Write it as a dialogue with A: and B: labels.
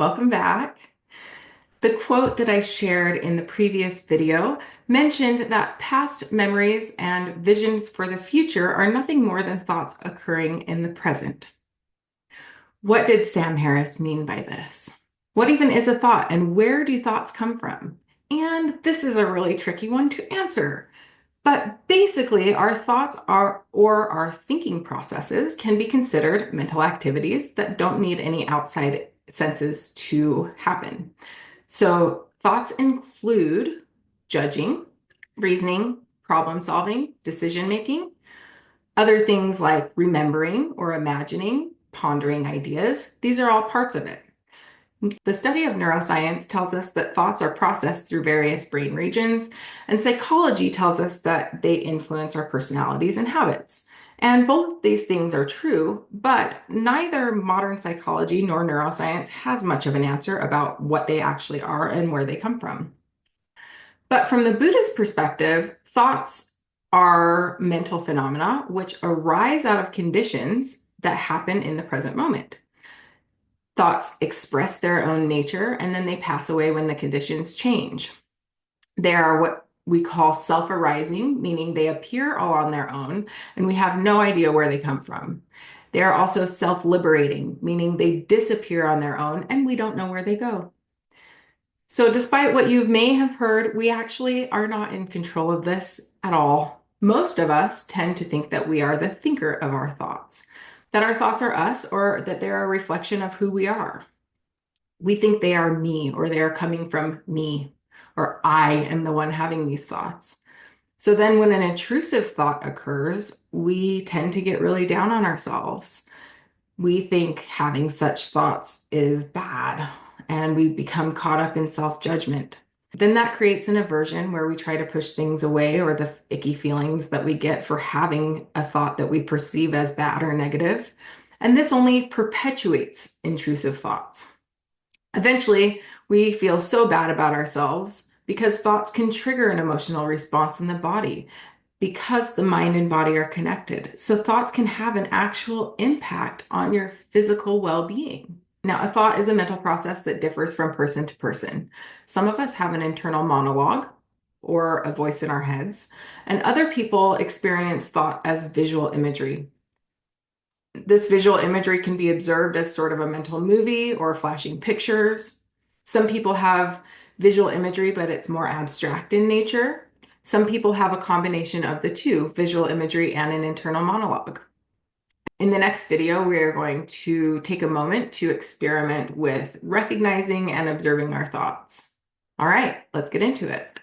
A: Welcome back. The quote that I shared in the previous video mentioned that past memories and visions for the future are nothing more than thoughts occurring in the present. What did Sam Harris mean by this? What even is a thought, and where do thoughts come from? And this is a really tricky one to answer. But basically, our thoughts are, or our thinking processes, can be considered mental activities that don't need any outside senses to happen. So thoughts include judging, reasoning, problem solving, decision making, other things like remembering or imagining, pondering ideas. These are all parts of it. The study of neuroscience tells us that thoughts are processed through various brain regions, and psychology tells us that they influence our personalities and habits. And both of these things are true, but neither modern psychology nor neuroscience has much of an answer about what they actually are and where they come from. But from the Buddhist perspective, thoughts are mental phenomena which arise out of conditions that happen in the present moment. Thoughts express their own nature and then they pass away when the conditions change. They are what we call self-arising, meaning they appear all on their own and we have no idea where they come from. They are also self-liberating, meaning they disappear on their own and we don't know where they go. So despite what you may have heard, we actually are not in control of this at all. Most of us tend to think that we are the thinker of our thoughts, that our thoughts are us, or that they're a reflection of who we are. We think they are me, or they are coming from me, or I am the one having these thoughts. So then when an intrusive thought occurs, we tend to get really down on ourselves. We think having such thoughts is bad, and we become caught up in self-judgment. Then that creates an aversion where we try to push things away, or the icky feelings that we get for having a thought that we perceive as bad or negative. And this only perpetuates intrusive thoughts. Eventually, we feel so bad about ourselves because thoughts can trigger an emotional response in the body because the mind and body are connected. So thoughts can have an actual impact on your physical well-being. Now, a thought is a mental process that differs from person to person. Some of us have an internal monologue or a voice in our heads, and other people experience thought as visual imagery. This visual imagery can be observed as sort of a mental movie or flashing pictures. Some people have visual imagery, but it's more abstract in nature. Some people have a combination of the two, visual imagery and an internal monologue. In the next video, we are going to take a moment to experiment with recognizing and observing our thoughts. All right, let's get into it.